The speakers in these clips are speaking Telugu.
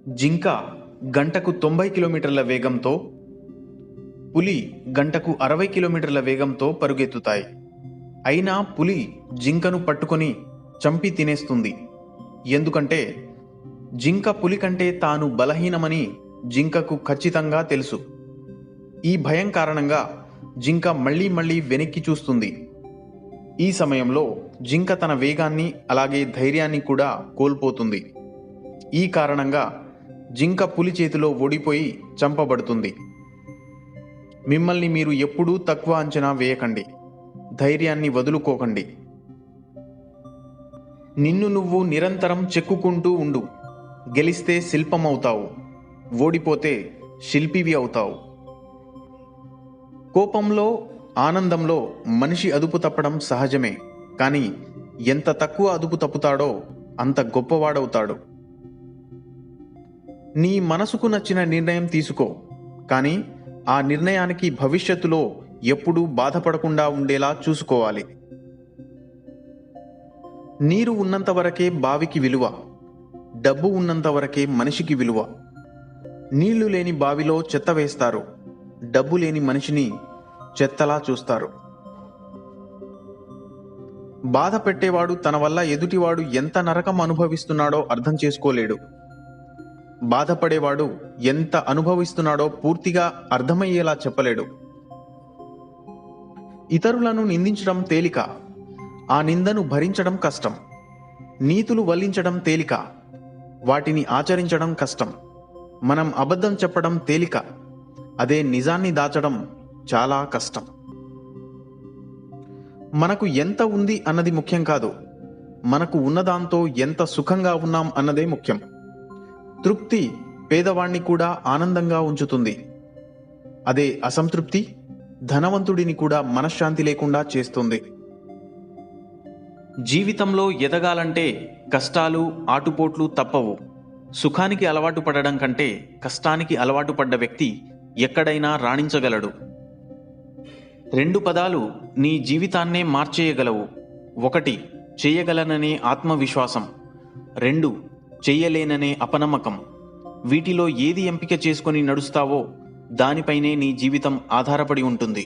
జింక గంటకు 90 కిలోమీటర్ల వేగంతో, పులి గంటకు 60 కిలోమీటర్ల వేగంతో పరుగెత్తుతాయి. అయినా పులి జింకను పట్టుకొని చంపి తినేస్తుంది. ఎందుకంటే జింక పులి కంటే తాను బలహీనమని జింకకు ఖచ్చితంగా తెలుసు. ఈ భయం కారణంగా జింక మళ్ళీ మళ్ళీ వెనక్కి చూస్తుంది. ఈ సమయంలో జింక తన వేగాన్ని అలాగే ధైర్యాన్ని కూడా కోల్పోతుంది. ఈ కారణంగా జింక పులి చేతిలో ఓడిపోయి చంపబడుతుంది. మిమ్మల్ని మీరు ఎప్పుడూ తక్కువ అంచనా వేయకండి. ధైర్యాన్ని వదులుకోకండి. నిన్ను నువ్వు నిరంతరం చెక్కుకుంటూ ఉండు. గెలిస్తే శిల్పం అవుతావు, ఓడిపోతే శిల్పివి అవుతావు. కోపంలో, ఆనందంలో మనిషి అదుపు తప్పడం సహజమే. కానీ ఎంత తక్కువ అదుపు తప్పుతాడో అంత గొప్పవాడవుతాడు. నీ మనసుకు నచ్చిన నిర్ణయం తీసుకో, కానీ ఆ నిర్ణయానికి భవిష్యత్తులో ఎప్పుడూ బాధపడకుండా ఉండేలా చూసుకోవాలి. నీరు ఉన్నంత వరకే బావికి విలువ, డబ్బు ఉన్నంత వరకే మనిషికి విలువ. నీళ్లు లేని బావిలో చెత్త వేస్తారు, డబ్బు లేని మనిషిని చెత్తలా చూస్తారు. బాధ పెట్టేవాడు తన వల్ల ఎదుటివాడు ఎంత నరకం అనుభవిస్తున్నాడో అర్థం చేసుకోలేడు. బాధపడేవాడు ఎంత అనుభవిస్తున్నాడో పూర్తిగా అర్థమయ్యేలా చెప్పలేడు. ఇతరులను నిందించడం తేలిక, ఆ నిందను భరించడం కష్టం. నీతులు వల్లించడం తేలిక, వాటిని ఆచరించడం కష్టం. మనం అబద్ధం చెప్పడం తేలిక, అదే నిజాన్ని దాచడం చాలా కష్టం. మనకు ఎంత ఉంది అన్నది ముఖ్యం కాదు, మనకు ఉన్నదాంతో ఎంత సుఖంగా ఉన్నాం అన్నదే ముఖ్యం. తృప్తి పేదవాణ్ణి కూడా ఆనందంగా ఉంచుతుంది. అదే అసంతృప్తి ధనవంతుడిని కూడా మనశ్శాంతి లేకుండా చేస్తుంది. జీవితంలో ఎదగాలంటే కష్టాలు, ఆటుపోట్లు తప్పవు. సుఖానికి అలవాటు పడడం కంటే కష్టానికి అలవాటు పడ్డ వ్యక్తి ఎక్కడైనా రాణించగలడు. 2 పదాలు నీ జీవితాన్నే మార్చేయగలవు. 1 చేయగలననే ఆత్మవిశ్వాసం, 2 చెయ్యలేననే అపనమ్మకం. వీటిలో ఏది ఎంపిక చేసుకొని నడుస్తావో దానిపైనే నీ జీవితం ఆధారపడి ఉంటుంది.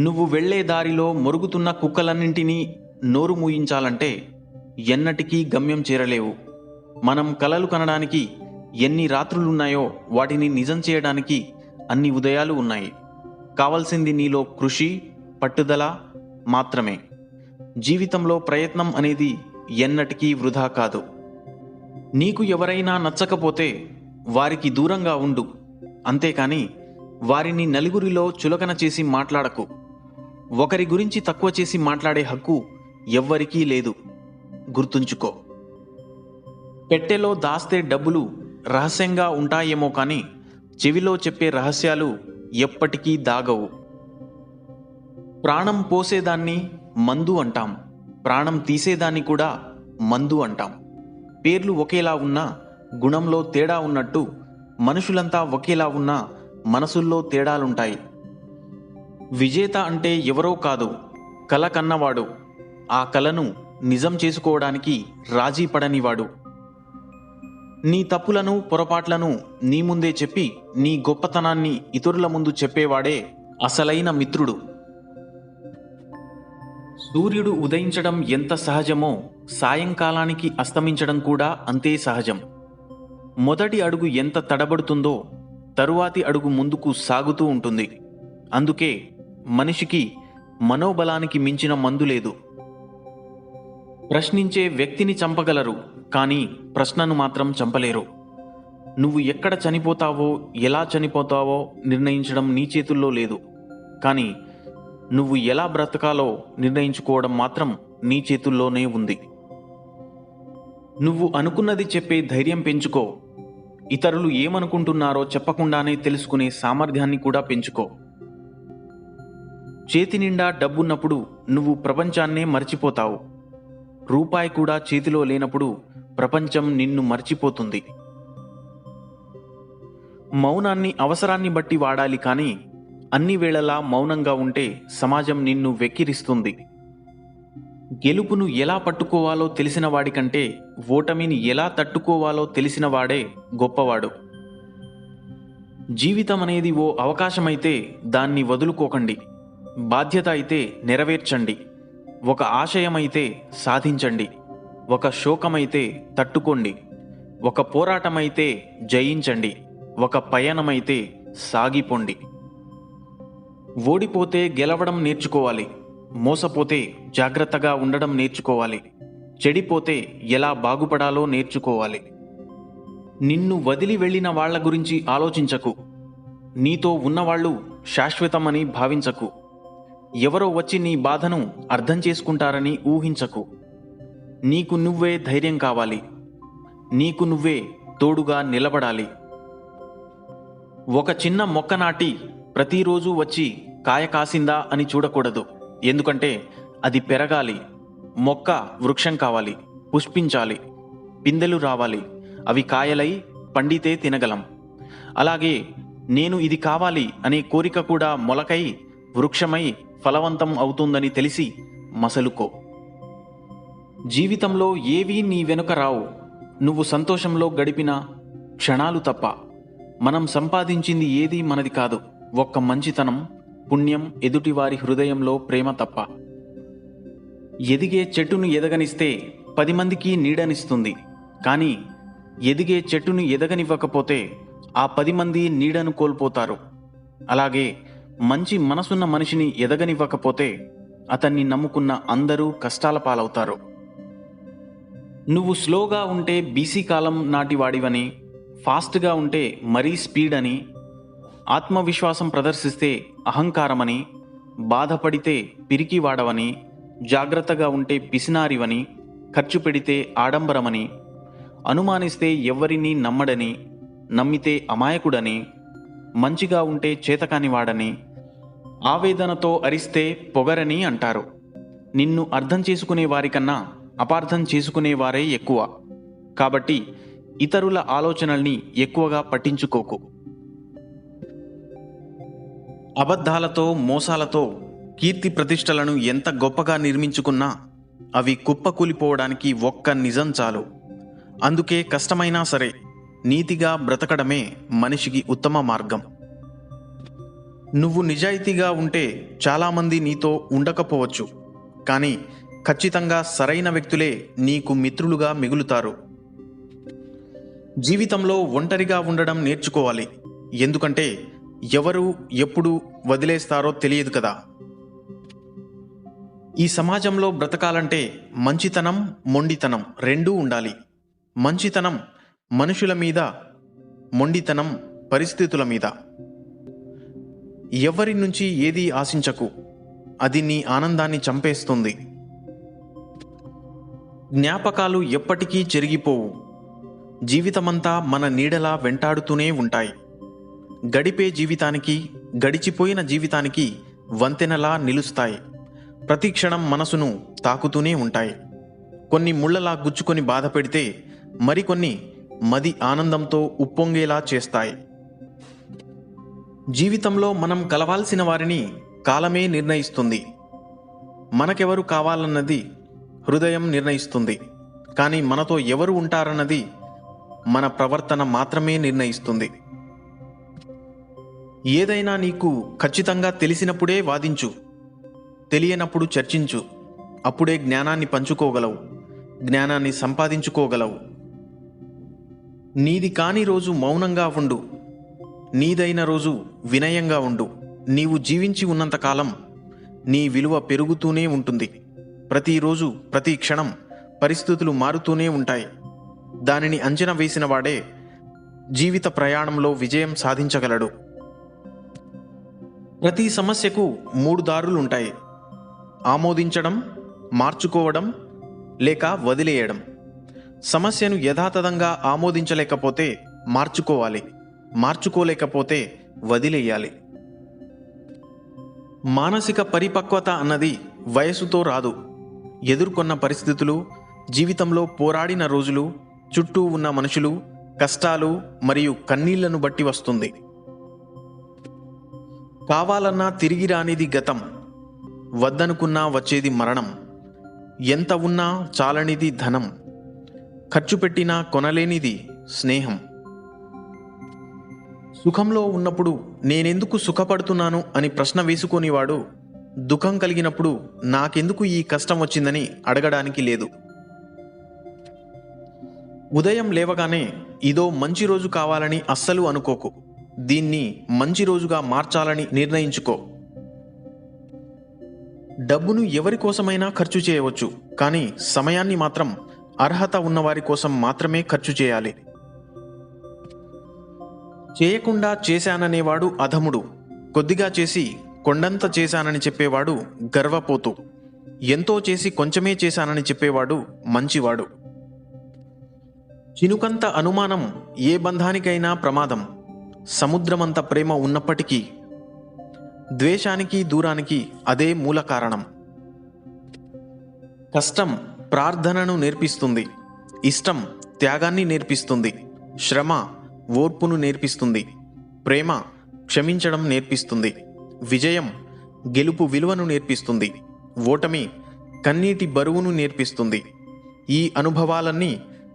నువ్వు వెళ్లే దారిలో మొరుగుతున్న కుక్కలన్నింటినీ నోరు మూయించాలంటే ఎన్నటికీ గమ్యం చేరలేవు. మనం కలలు కనడానికి ఎన్ని రాత్రులున్నాయో వాటిని నిజం చేయడానికి అన్ని ఉదయాలు ఉన్నాయి. కావలసింది నీలో కృషి, పట్టుదల మాత్రమే. జీవితంలో ప్రయత్నం అనేది ఎన్నటికీ వృధా కాదు. నీకు ఎవరైనా నచ్చకపోతే వారికి దూరంగా ఉండు, అంతేకాని వారిని నలుగురిలో చులకన చేసి మాట్లాడకు. ఒకరి గురించి తక్కువ చేసి మాట్లాడే హక్కు ఎవ్వరికీ లేదు, గుర్తుంచుకో. పెట్టెలో దాస్తే డబ్బులు రహస్యంగా ఉంటాయేమో కానీ చెవిలో చెప్పే రహస్యాలు ఎప్పటికీ దాగవు. ప్రాణం పోసేదాన్ని మందు అంటాం, ప్రాణం తీసేదాన్ని కూడా మందు అంటాం. పేర్లు ఒకేలా ఉన్నా గుణంలో తేడా ఉన్నట్టు మనుషులంతా ఒకేలా ఉన్నా మనసుల్లో తేడాలుంటాయి. విజేత అంటే ఎవరో కాదు, కల కన్నవాడు, ఆ కలను నిజం చేసుకోవడానికి రాజీ పడనివాడు. నీ తప్పులను, పొరపాట్లను నీ ముందే చెప్పి నీ గొప్పతనాన్ని ఇతరుల ముందు చెప్పేవాడే అసలైన మిత్రుడు. సూర్యుడు ఉదయించడం ఎంత సహజమో సాయంకాలానికి అస్తమించడం కూడా అంతే సహజం. మొదటి అడుగు ఎంత తడబడుతుందో తరువాతి అడుగు ముందుకు సాగుతూ ఉంటుంది. అందుకే మనిషికి మనోబలానికి మించిన మందు లేదు. ప్రశ్నించే వ్యక్తిని చంపగలరు, కానీ ప్రశ్నను మాత్రం చంపలేరు. నువ్వు ఎక్కడ చనిపోతావో, ఎలా చనిపోతావో నిర్ణయించడం నీ చేతుల్లో లేదు, కానీ నువ్వు ఎలా బ్రతకాలో నిర్ణయించుకోవడం మాత్రం నీ చేతుల్లోనే ఉంది. నువ్వు అనుకున్నది చెప్పే ధైర్యం పెంచుకో. ఇతరులు ఏమనుకుంటున్నారో చెప్పకుండానే తెలుసుకునే సామర్థ్యాన్ని కూడా పెంచుకో. చేతి నిండా డబ్బున్నప్పుడు నువ్వు ప్రపంచాన్నే మర్చిపోతావు. రూపాయి కూడా చేతిలో లేనప్పుడు ప్రపంచం నిన్ను మర్చిపోతుంది. మౌనాన్ని అవసరాన్ని బట్టి వాడాలి, కానీ అన్ని వేళలా మౌనంగా ఉంటే సమాజం నిన్ను వెక్కిరిస్తుంది. గెలుపును ఎలా పట్టుకోవాలో తెలిసిన వాడికంటే ఓటమిని ఎలా తట్టుకోవాలో తెలిసిన వాడే గొప్పవాడు. జీవితం అనేది ఓ అవకాశమైతే దాన్ని వదులుకోకండి. బాధ్యత అయితే నెరవేర్చండి. ఒక ఆశయమైతే సాధించండి. ఒక శోకమైతే తట్టుకోండి. ఒక పోరాటమైతే జయించండి. ఒక పయనమైతే సాగిపోండి. ఓడిపోతే గెలవడం నేర్చుకోవాలి. మోసపోతే జాగ్రత్తగా ఉండడం నేర్చుకోవాలి. చెడిపోతే ఎలా బాగుపడాలో నేర్చుకోవాలి. నిన్ను వదిలి వెళ్ళిన వాళ్ల గురించి ఆలోచించకు. నీతో ఉన్నవాళ్లు శాశ్వతమని భావించకు. ఎవరో వచ్చి నీ బాధను అర్థం చేసుకుంటారని ఊహించకు. నీకు నువ్వే ధైర్యం కావాలి. నీకు నువ్వే తోడుగా నిలబడాలి. ఒక చిన్న మొక్క నాటి ప్రతిరోజు వచ్చి కాయ కాసిందా అని చూడకూడదు. ఎందుకంటే అది పెరగాలి. మొక్క వృక్షం కావాలి, పుష్పించాలి, పిందెలు రావాలి, అవి కాయలై పండితే తినగలం. అలాగే నేను ఇది కావాలి అనే కోరిక కూడా మొలకై వృక్షమై ఫలవంతం అవుతుందని తెలిసి మసలుకో. జీవితంలో ఏవీ నీ వెనుక రావు. నువ్వు సంతోషంలో గడిపిన క్షణాలు తప్ప. మనం సంపాదించింది ఏదీ మనది కాదు. ఒక్క మంచితనం, పుణ్యం, ఎదుటివారి హృదయంలో ప్రేమ తప్ప. ఎదిగే చెట్టును ఎదగనిస్తే 10 మందికి నీడనిస్తుంది. కానీ ఎదిగే చెట్టును ఎదగనివ్వకపోతే ఆ 10 మంది నీడను కోల్పోతారు. అలాగే మంచి మనసున్న మనిషిని ఎదగనివ్వకపోతే అతన్ని నమ్ముకున్న అందరూ కష్టాల పాలవుతారు. నువ్వు స్లోగా ఉంటే బీసీ కాలం నాటివాడివని, ఫాస్ట్గా ఉంటే మరీ స్పీడ్ అని, ఆత్మవిశ్వాసం ప్రదర్శిస్తే అహంకారమని, బాధపడితే పిరికివాడవని, జాగ్రత్తగా ఉంటే పిసినారివని, ఖర్చు పెడితే ఆడంబరమని, అనుమానిస్తే ఎవ్వరినీ నమ్మడని, నమ్మితే అమాయకుడని, మంచిగా ఉంటే చేతకానివాడని, ఆవేదనతో అరిస్తే పొగరని అంటారు. నిన్ను అర్థం చేసుకునే వారికన్నా అపార్థం చేసుకునేవారే ఎక్కువ. కాబట్టి ఇతరుల ఆలోచనల్ని ఎక్కువగా పట్టించుకోకు. అబద్ధాలతో, మోసాలతో కీర్తి ప్రతిష్టలను ఎంత గొప్పగా నిర్మించుకున్నా అవి కుప్పకూలిపోవడానికి ఒక్క నిజం చాలు. అందుకే కష్టమైనా సరే నీతిగా బ్రతకడమే మనిషికి ఉత్తమ మార్గం. నువ్వు నిజాయితీగా ఉంటే చాలామంది నీతో ఉండకపోవచ్చు. కానీ ఖచ్చితంగా సరైన వ్యక్తులే నీకు మిత్రులుగా మిగులుతారు. జీవితంలో ఒంటరిగా ఉండడం నేర్చుకోవాలి. ఎందుకంటే ఎవరు ఎప్పుడు వదిలేస్తారో తెలియదు కదా. ఈ సమాజంలో బ్రతకాలంటే మంచితనం, మొండితనం రెండూ ఉండాలి. మంచితనం మనుషుల మీద, మొండితనం పరిస్థితుల మీద. ఎవరి నుంచి ఏదీ ఆశించకు. అది నీ ఆనందాన్ని చంపేస్తుంది. జ్ఞాపకాలు ఎప్పటికీ చెరిగిపోవు. జీవితమంతా మన నీడలా వెంటాడుతూనే ఉంటాయి. గడిపే జీవితానికి, గడిచిపోయిన జీవితానికి వంతెనలా నిలుస్తాయి. ప్రతి క్షణం మనసును తాకుతూనే ఉంటాయి. కొన్ని ముళ్ళలా గుచ్చుకొని బాధ పెడితే మరికొన్ని మది ఆనందంతో ఉప్పొంగేలా చేస్తాయి. జీవితంలో మనం కలవాల్సిన వారిని కాలమే నిర్ణయిస్తుంది. మనకెవరు కావాలన్నది హృదయం నిర్ణయిస్తుంది. కానీ మనతో ఎవరు ఉంటారన్నది మన ప్రవర్తన మాత్రమే నిర్ణయిస్తుంది. ఏదైనా నీకు ఖచ్చితంగా తెలిసినప్పుడే వాదించు. తెలియనప్పుడు చర్చించు. అప్పుడే జ్ఞానాన్ని పంచుకోగలవు, జ్ఞానాన్ని సంపాదించుకోగలవు. నీది కాని రోజు మౌనంగా ఉండు. నీదైన రోజు వినయంగా ఉండు. నీవు జీవించి ఉన్నంతకాలం నీ విలువ పెరుగుతూనే ఉంటుంది. ప్రతిరోజు, ప్రతి క్షణం పరిస్థితులు మారుతూనే ఉంటాయి. దానిని అంచనా వేసిన వాడే జీవిత ప్రయాణంలో విజయం సాధించగలడు. ప్రతి సమస్యకు 3 దారులుంటాయి: ఆమోదించడం, మార్చుకోవడం, లేక వదిలేయడం. సమస్యను యథాతథంగా ఆమోదించలేకపోతే మార్చుకోవాలి, మార్చుకోలేకపోతే వదిలేయాలి. మానసిక పరిపక్వత అన్నది వయసుతో రాదు. ఎదుర్కొన్న పరిస్థితులు, జీవితంలో పోరాడిన రోజులు, చుట్టూ ఉన్న మనుషులు, కష్టాలు మరియు కన్నీళ్లను బట్టి వస్తుంది. కావాలన్నా తిరిగి రానిది గతం, వద్దనుకున్నా వచ్చేది మరణం. ఎంత ఉన్నా చాలనిది ధనం, ఖర్చు పెట్టినా కొనలేనిది స్నేహం. సుఖంలో ఉన్నప్పుడు నేనెందుకు సుఖపడుతున్నాను అని ప్రశ్న వేసుకొనివాడు దుఃఖం కలిగినప్పుడు నాకెందుకు ఈ కష్టం వచ్చిందని అడగడానికి లేదు. ఉదయం లేవగానే ఇదో మంచి రోజు కావాలని అస్సలు అనుకోకు. దీన్ని మంచి రోజుగా మార్చాలని నిర్ణయించుకో. డబ్బును ఎవరి కోసమైనా ఖర్చు చేయవచ్చు, కానీ సమయాన్ని మాత్రం అర్హత ఉన్నవారి కోసం మాత్రమే ఖర్చు చేయాలి. చేయకుండా చేశాననేవాడు అధముడు, కొద్దిగా చేసి కొండంత చేశానని చెప్పేవాడు గర్వపోతు, ఎంతో చేసి కొంచెమే చేశానని చెప్పేవాడు మంచివాడు. చినుకంత అనుమానం ఏ బంధానికైనా ప్రమాదం, సముద్రమంత ప్రేమ ఉన్నప్పటికీ ద్వేషానికి దూరానికి అదే మూల కారణం. కష్టం ప్రార్థనను నేర్పిస్తుంది, ఇష్టం త్యాగాన్ని నేర్పిస్తుంది, శ్రమ ఓర్పును నేర్పిస్తుంది, ప్రేమ క్షమించడం నేర్పిస్తుంది, విజయం గెలుపు విలువను నేర్పిస్తుంది, ఓటమి కన్నీటి బరువును నేర్పిస్తుంది. ఈ అనుభవాలన్నీ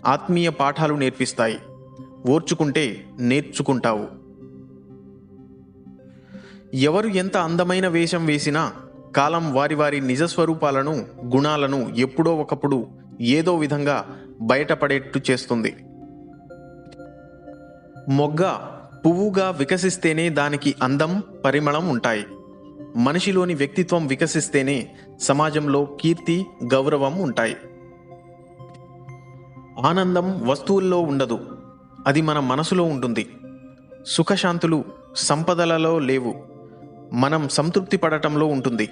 ఆత్మీయ పాఠాలు నేర్పిస్తాయి. ఓర్చుకుంటే నేర్చుకుంటావు. ఎవరు ఎంత అందమైన వేషం వేసినా కాలం వారి వారి నిజస్వరూపాలను, గుణాలను ఎప్పుడో ఒకప్పుడు ఏదో విధంగా బయటపడేట్టు చేస్తుంది. మొగ్గ పువ్వుగా వికసిస్తేనే దానికి అందం, పరిమళం ఉంటాయి. మనిషిలోని వ్యక్తిత్వం వికసిస్తేనే సమాజంలో కీర్తి, గౌరవం ఉంటాయి. ఆనందం వస్తువుల్లో ఉండదు, అది మన మనసులో ఉంటుంది. సుఖశాంతులు సంపదలలో లేవు, మనం సంతృప్తి పడటంలో ఉంటుంది.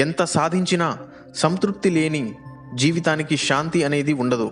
ఎంత సాధించినా సంతృప్తి లేని జీవితానికి శాంతి అనేది ఉండదు.